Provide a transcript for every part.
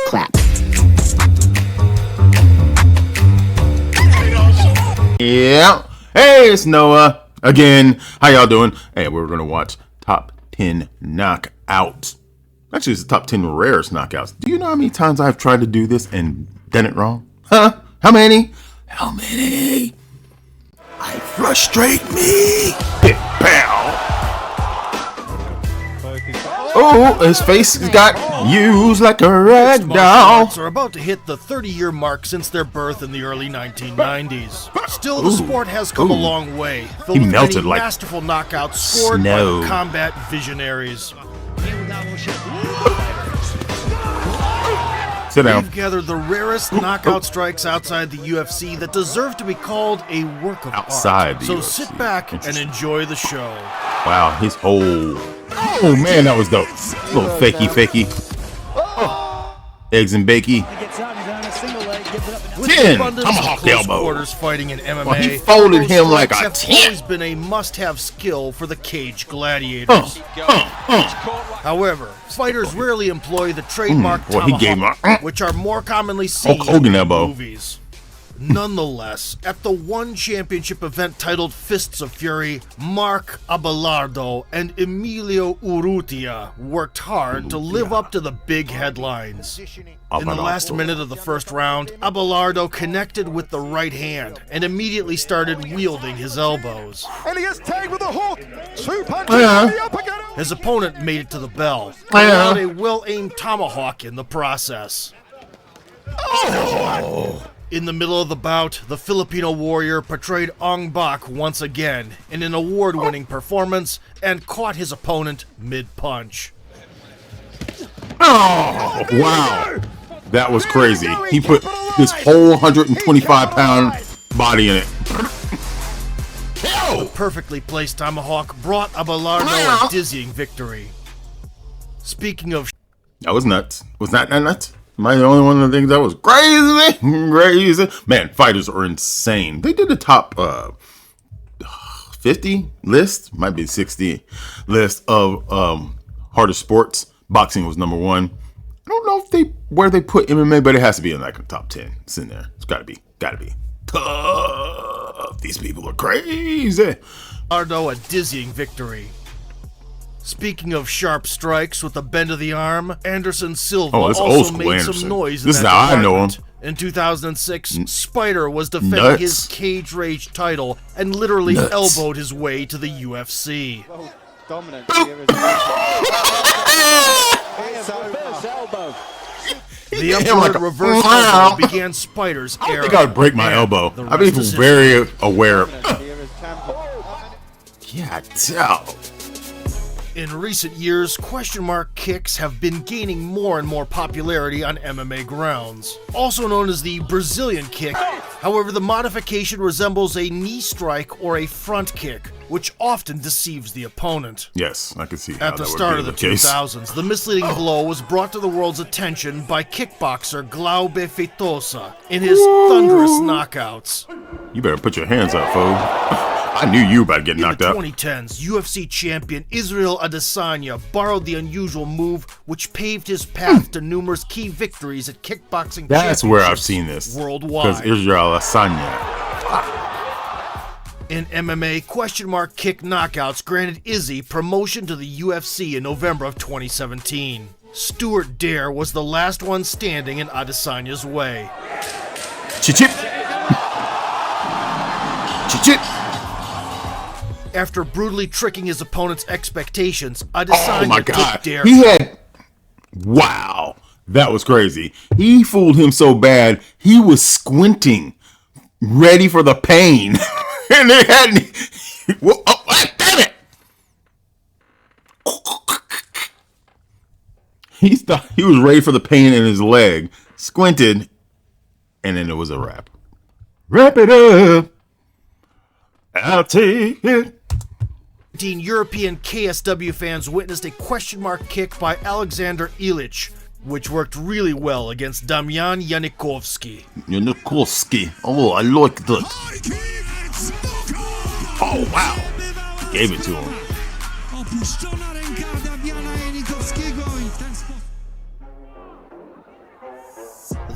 Clap. Yeah. Hey, it's Noah again. How y'all doing? Hey, we're gonna watch top 10 knockouts. Actually, it's the top 10 rarest knockouts. Do you know how many times I've tried to do this and done it wrong? Huh? How many? How many? I frustrate me. Hit pow. Oh, his face got used like a rag doll. Are about to hit the 30-year mark since their birth in the early 1990s. Still, the sport has come a long way, filled with many like masterful knockouts scored by the combat visionaries. Sit down. We've gathered the rarest knockout strikes outside the UFC that deserve to be called a work of art. So sit back and enjoy the show. Wow, his whole... Oh man, that was dope. A little fakey. Oh. Eggs and bakey. 10 tomahawk elbow. Quarters fighting in MMA. Well, he folded him like a 10. Always been a must-have skill for the cage gladiators. However, fighters rarely employ the trademark tomahawk, which are more commonly seen in movies. Nonetheless, at the one championship event titled Fists of Fury, Mark Abelardo and Emilio Urrutia worked hard to live up to the big headlines. In the last minute of the first round, Abelardo connected with the right hand and immediately started wielding his elbows. And he is tagged with a hook. 2 punches. His opponent made it to the bell, allowed a well-aimed tomahawk in the process. In the middle of the bout, the Filipino warrior portrayed Ong Bak once again in an award-winning performance and caught his opponent mid-punch. Oh, wow. That was crazy. He put his whole 125-pound body in it. The perfectly placed tomahawk brought Abelardo a dizzying victory. Speaking of... That was nuts. Was that nuts? Am I the only one that thinks that was crazy? Crazy. Man, fighters are insane. They did the top 50 list, might be 60 list of hardest sports. Boxing was number 1. I don't know if where they put MMA, but it has to be in like the top 10. It's in there. It's gotta be. Tough. These people are crazy. Abelardo a dizzying victory. Speaking of sharp strikes with a bend of the arm, Anderson Silva also made some noise in that department. This is how I know him. In 2006, Spider was defending his Cage Rage title and literally elbowed his way to the UFC. Dominant. The upward reverse elbow began Spider's era. I think I would break my elbow. I'd be very aware. Yeah, tell. In recent years, question mark kicks have been gaining more and more popularity on MMA grounds. Also known as the Brazilian kick, however, the modification resembles a knee strike or a front kick, which often deceives the opponent. Yes, I can see how At the start of the 2000s, the misleading blow was brought to the world's attention by kickboxer Glaube Feitosa in his thunderous knockouts. You better put your hands up, fool. I knew you about to get knocked out. In the 2010s, UFC champion Israel Adesanya borrowed the unusual move, which paved his path to numerous key victories at kickboxing That's where I've seen this. Worldwide. Because Israel Adesanya. In MMA, question mark kick knockouts granted Izzy promotion to the UFC in November of 2017. Stuart Dare was the last one standing in Adesanya's way. Chip. Chip. After brutally tricking his opponent's expectations, Adesanya took Dare. He had... Wow. That was crazy. He fooled him so bad, he was squinting, ready for the pain. And they hadn't... Well, damn it! He was ready for the pain in his leg, squinted, and then it was a wrap. Wrap it up. I'll take it. European KSW fans witnessed a question mark kick by Alexander Ilic, which worked really well against Damian Janikowski. Oh, I like that. Oh, wow. Gave it to him.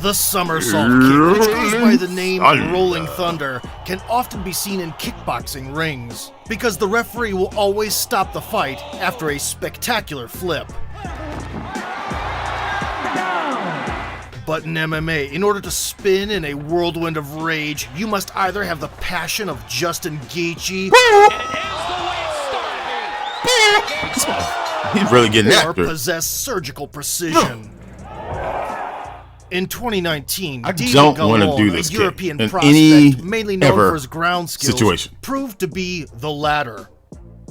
The somersault kick, which goes by the name Rolling Thunder, can often be seen in kickboxing rings, because the referee will always stop the fight after a spectacular flip. But in MMA, in order to spin in a whirlwind of rage, you must either have the passion of Justin Gaethje, he's really getting or after it. possess surgical precision. In 2019, I David don't want to Gallon, do this a kid European in prospect any mainly known ever for his ground skills, situation. proved to be the latter.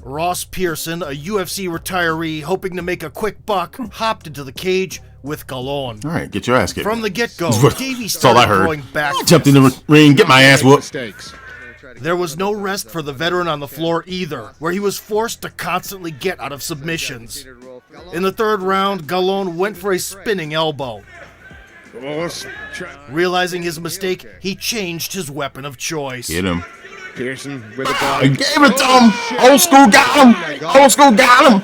Ross Pearson, a UFC retiree hoping to make a quick buck, hopped into the cage with Gallon. All right, get your ass kicked. From the get-go, Davey That's all I started heard. throwing back. Jumped in the ring, get my ass whooped. There was no rest for the veteran on the floor either, where he was forced to constantly get out of submissions. In the third round, Gallon went for a spinning elbow. Realizing his mistake, he changed his weapon of choice. Hit him. Pearson with a I body. gave it to him. Old school got him. Old school got him.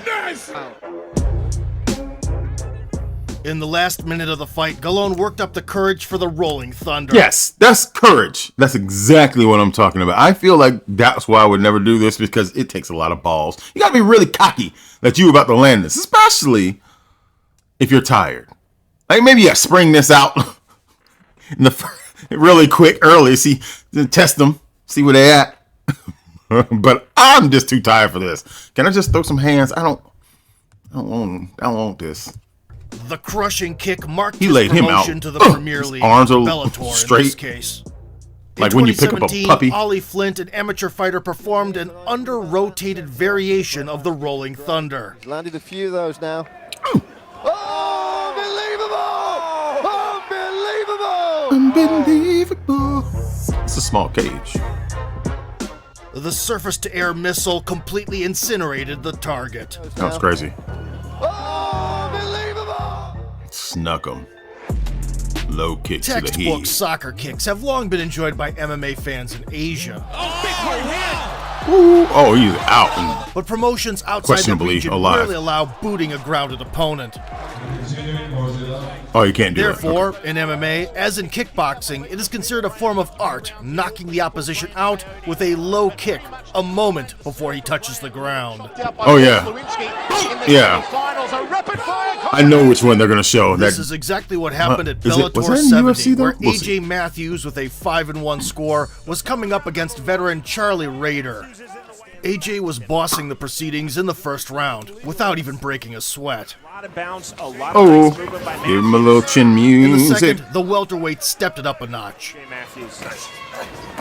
In the last minute of the fight, Gallon worked up the courage for the Rolling Thunder. Yes, that's courage. That's exactly what I'm talking about. I feel like that's why I would never do this, because it takes a lot of balls. You got to be really cocky that you're about to land this, especially if you're tired. Like maybe you spring this out in really quick, early, test them, see where they at. But I'm just too tired for this. Can I just throw some hands? I don't want this. The crushing kick marked He his laid him out. promotion to the Premier His League, arms are Bellator straight. in this case. Like In when you pick up a 2017, puppy. Ollie Flint, an amateur fighter, performed an under-rotated variation of the Rolling Thunder. He's landed a few of those now. Unbelievable. It's a small cage. The surface-to-air missile completely incinerated the target. That was crazy. Snuck him. Low kick to the Textbook head. soccer kicks have long been enjoyed by MMA fans in Asia. Ooh, oh, he's out. But promotions outside the Questionably region alive. rarely allow booting a grounded opponent. Oh, you can't do Therefore, that. in MMA, as in kickboxing, it is considered a form of art, knocking the opposition out with a low kick a moment before he touches the ground. Oh, yeah. Yeah. I know which one they're going to show. This is exactly what happened at was that Bellator in 70, UFC though? where We'll see. AJ Matthews, with a 5-1 score, was coming up against veteran Charlie Rader. AJ was bossing the proceedings in the first round, without even breaking a sweat. Oh, give him a little chin In the music. second, the welterweight stepped it up a notch.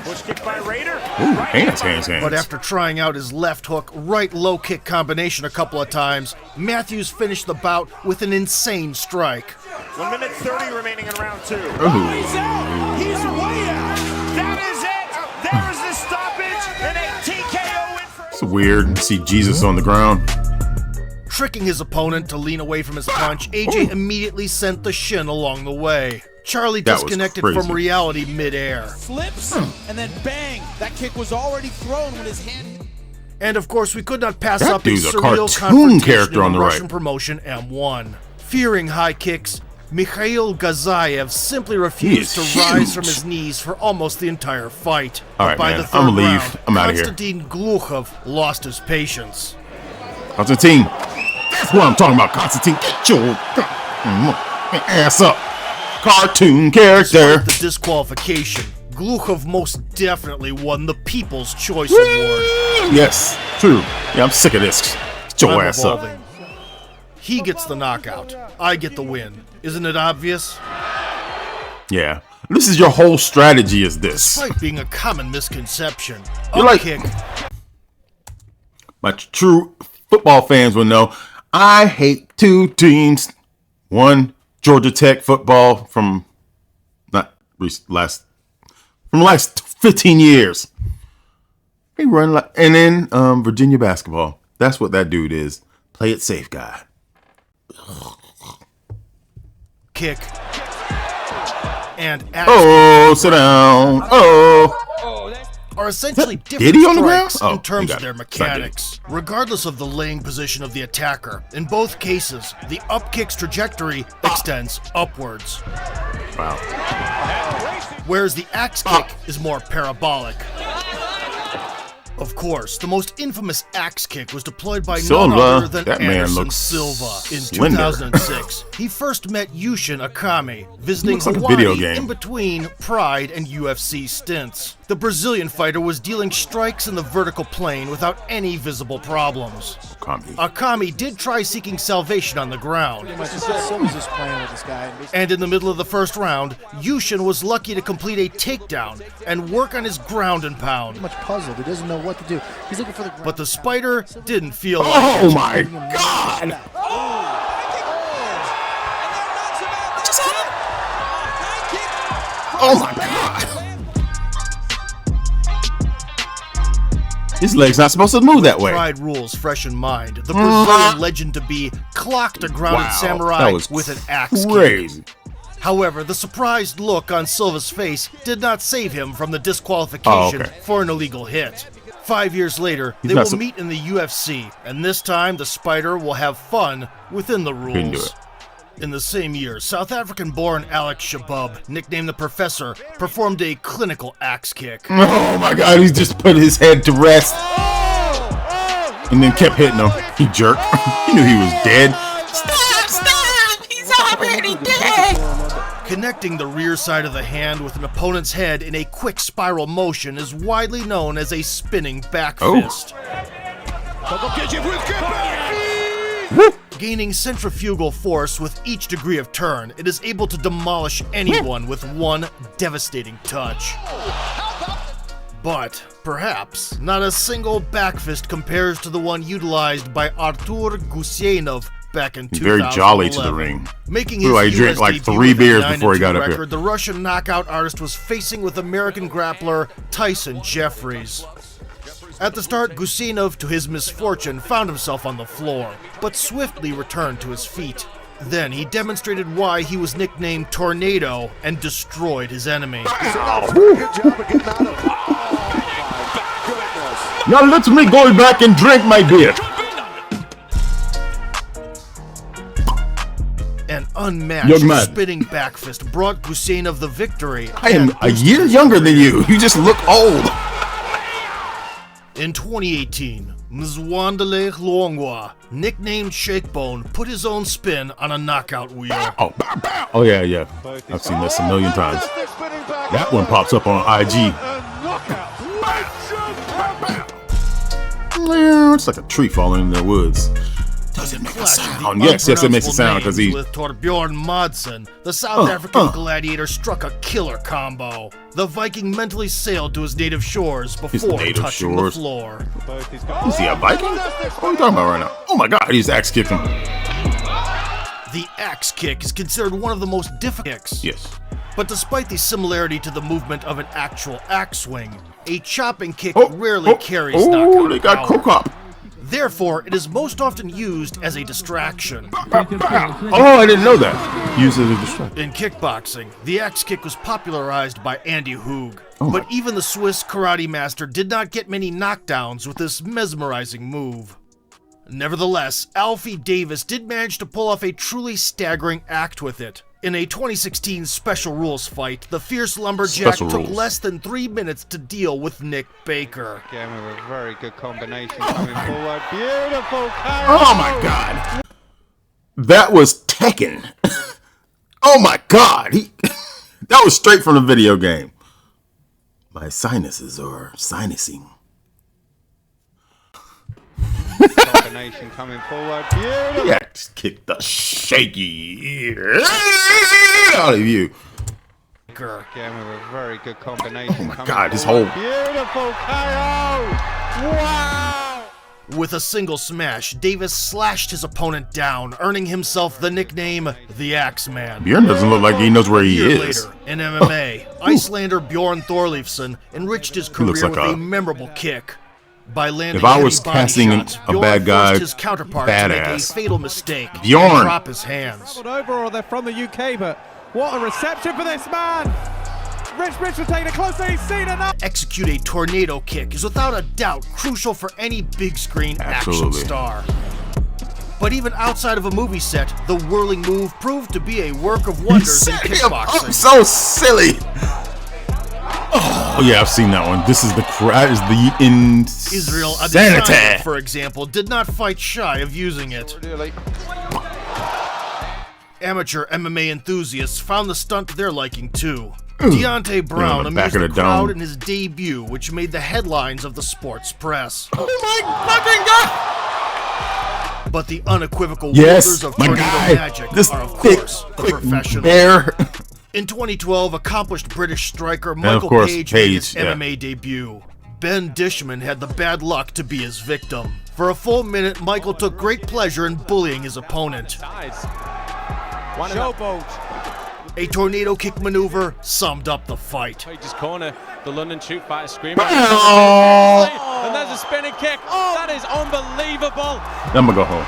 Ooh, hands. But after trying out his left hook, right low kick combination a couple of times, Matthews finished the bout with an insane strike. 1 minute 30 remaining in round 2. Ooh. He's out! He's way out! That is it! There is the stoppage and a TKO win for... It's weird to see Jesus on the ground. Tricking his opponent to lean away from his punch, AJ immediately sent the shin along the way. Charlie That was disconnected crazy. from reality midair. Flips, and then bang! That kick was already thrown when his hand... And of course, we could not pass That up a dude's a surreal cartoon confrontation character in on the the right. Russian promotion M1. Fearing high kicks, Mikhail Gazayev simply refused to is rise huge. from his knees for almost the entire fight. All But right, by man, the third I'ma leave. round, I'm outta here. Konstantin Glukhov lost his patience. Constantine. That's what I'm talking about, Constantine. Get your ass up. Cartoon character. The disqualification, Glukhov most definitely won the People's Choice Award. Yes, true. Yeah, I'm sick of this. Get your I'm ass up. evolving. He gets the knockout. I get the win. Isn't it obvious? Yeah. This is your whole strategy is this. Despite being a common misconception, You're a like- kick My true football fans will know I hate two teams. One, Georgia Tech football from last 15 years. They run like, and then Virginia basketball. That's what that dude is. Play it safe, guy. kick. And Oh, sit down. Oh. are essentially different Did he on the ground? strikes Oh, in terms he of got their it. mechanics. Regardless of the laying position of the attacker, in both cases, the up kick's trajectory extends upwards, Wow. whereas the axe kick is more parabolic. Of course, the most infamous axe kick was deployed by none other than that man Anderson looks Silva in slender. 2006. He first met Yushin Akami, visiting Looks like a Hawaii video game. in between Pride and UFC stints. The Brazilian fighter was dealing strikes in the vertical plane without any visible problems. Akami did try seeking salvation on the ground. And in the middle of the first round, Yushin was lucky to complete a takedown and work on his ground and pound. Much puzzled, he doesn't know what to do. He's looking for the ground. But the Spider didn't feel like Oh it. my God! Oh my God! His leg's not supposed to move that way. Pride rules fresh in mind. The Brazilian legend to be clocked a grounded samurai that was with an axe crazy. kick. However, the surprised look on Silva's face did not save him from the disqualification for an illegal hit. 5 years later, they will meet in the UFC, and this time the Spider will have fun within the rules. In the same year, South African-born Alex Shabub, nicknamed the Professor, performed a clinical axe kick. Oh my God, he just put his head to rest. And then kept hitting him. He jerked. He knew he was dead. Stop! He's already dead! Connecting the rear side of the hand with an opponent's head in a quick spiral motion is widely known as a spinning back fist. Gaining centrifugal force with each degree of turn, it is able to demolish anyone with one devastating touch. But, perhaps, not a single back fist compares to the one utilized by Artur Gusienov back in 2011. Very jolly to the ring. Making his He drank US like debut 3 with a beers before he 9-2 got up record, here. The Russian knockout artist was facing with American grappler Tyson Jeffries. At the start, Gusinov, to his misfortune, found himself on the floor, but swiftly returned to his feet. Then he demonstrated why he was nicknamed Tornado and destroyed his enemy. Now let me go back and drink my beer. An unmatched spinning back fist brought Gusinov the victory. I am a year younger than you. You just look old. In 2018, Mzwandile Luongwa, nicknamed Shakebone, put his own spin on a knockout wheel. Oh yeah. I've seen this a million times. That one pops up on IG. It's like a tree falling in the woods. Does it make a sound? Yes, it makes a sound because he. With Torbjorn Madsen, the South African gladiator struck a killer combo. The Viking mentally sailed to his native shores before touching the floor. Is he a Viking? What are you talking about right now? Oh my God, he's axe kicked him. The axe kick is considered one of the most difficult kicks. Yes. But despite the similarity to the movement of an actual axe swing, a chopping kick rarely carries knockout they got power. Therefore, it is most often used as a distraction. Oh, I didn't know that. Used as a distraction. In kickboxing, the axe kick was popularized by Andy Hoog. But even the Swiss karate master did not get many knockdowns with this mesmerizing move. Nevertheless, Alfie Davis did manage to pull off a truly staggering act with it. In a 2016 Special Rules fight, the fierce lumberjack took less than 3 minutes to deal with Nick Baker. Again, with a very good combination coming forward. Beautiful carry. Oh my God. That was Tekken. Oh my God. That was straight from the video game. My sinuses are sinusing. Combination coming forward. Beautiful. Yeah, just kick the shaky out of you. Again, with a very good combination. Oh my God, his whole. Beautiful KO. Wow. With a single smash, Davis slashed his opponent down, earning himself the nickname the Axeman. Bjorn doesn't look like he knows where he is. Later, in MMA, Icelander Bjorn Thorleifsson enriched his career with a memorable kick. By landing if I was casting a bad guy, his counterpart badass, to make a fatal mistake, Bjorn, drop his hands. Over, or they're from the UK, but what a reception for this man! Rich will take it closer. He's seen enough. Execute a tornado kick is without a doubt crucial for any big screen action star. But even outside of a movie set, the whirling move proved to be a work of wonders in kickboxing. So silly. Oh yeah, I've seen that one. This is the Israel insanity. Adesanya, for example, did not fight shy of using it. Amateur MMA enthusiasts found the stunt to their liking too. Deontay Brown amused the crowd in his debut, which made the headlines of the sports press. Oh my fucking god! But the unequivocal wielders of tornado magic are, of course, the professionals. In 2012, accomplished British striker Michael Page made his MMA debut. Ben Dishman had the bad luck to be his victim. For a full minute, Michael took great pleasure in bullying his opponent. Showboat. A tornado kick maneuver summed up the fight. Page's corner, the London shoot fighter screaming. And there's a spinning kick. That is unbelievable. I'm gonna go home.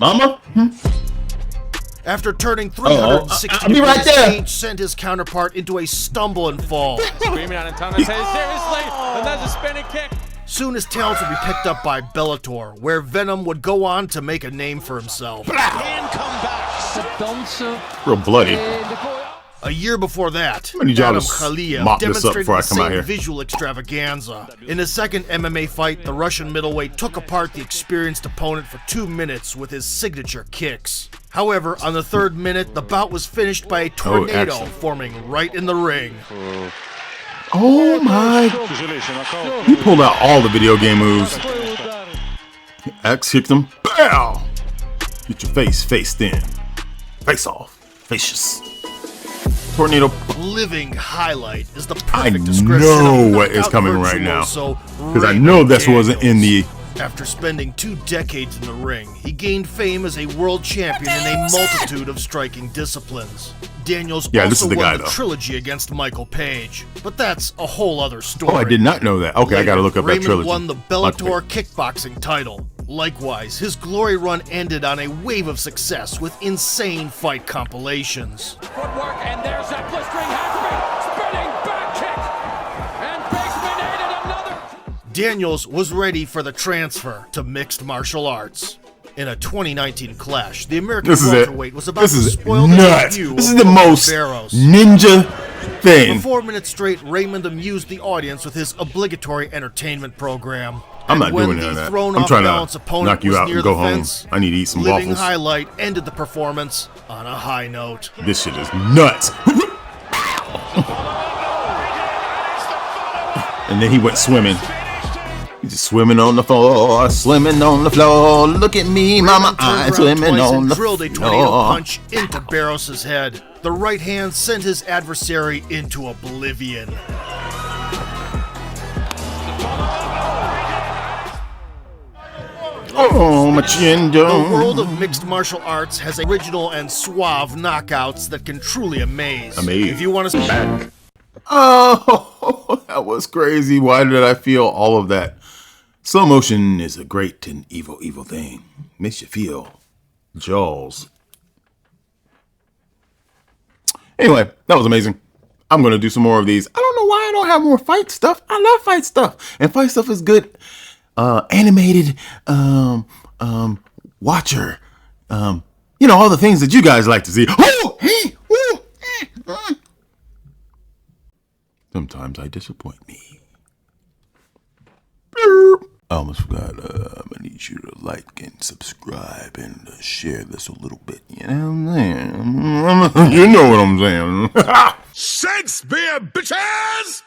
Mama? After turning 360 degrees, Page sent his counterpart into a stumble and fall. Screaming at Antonio seriously, and there's a spinning kick. Soon his talents would be picked up by Bellator, where Venom would go on to make a name for himself. Real bloody. A year before that, Adam Khaliev demonstrated the same visual extravaganza. In his second MMA fight, the Russian middleweight took apart the experienced opponent for 2 minutes with his signature kicks. However, on the 3rd minute, the bout was finished by a tornado forming right in the ring. Oh my! He pulled out all the video game moves. X kicked him. Bow! Get your face faced in. Face off. Facious. Tornado. Living highlight is the perfect description. I know what is coming right now. Because I know this wasn't in the... After spending 2 decades in the ring, he gained fame as a world champion in a multitude of striking disciplines. Daniels also won the trilogy against Michael Page, but that's a whole other story. Oh, I did not know that. Okay, later, I gotta look up that trilogy. Raymond won the Bellator kickboxing title. Likewise, his glory run ended on a wave of success with insane fight compilations. Footwork, and there's that blistering handspring, spinning back kick, and Baseman added another. Daniels was ready for the transfer to mixed martial arts. In a 2019 clash, the American welterweight was about to spoil the debut. This is the most ninja thing. For 4 minutes straight, Raymond amused the audience with his obligatory entertainment program. I'm not doing that. I'm trying to knock you out and go home. I need to eat some waffles. Living highlight ended the performance on a high note. This shit is nuts. And then he went swimming. He's just swimming on the floor, swimming on the floor. Look at me, mama, I'm swimming on the floor. Drilled a tornado punch into Barros's head. The right hand sent his adversary into oblivion. Oh, my chin dome. The world of mixed martial arts has original and suave knockouts that can truly amaze. If you want to... Oh, that was crazy. Why did I feel all of that? Slow motion is a great and evil thing. Makes you feel Jaws. Anyway, that was amazing. I'm going to do some more of these. I don't know why I don't have more fight stuff. I love fight stuff. And fight stuff is good. Animated, watcher, you know, all the things that you guys like to see. Oh, hey, woo, Sometimes I disappoint me. I almost forgot. I need you to like and subscribe and share this a little bit. You know what I'm saying? You know what I'm saying? Shakespeare, bitches!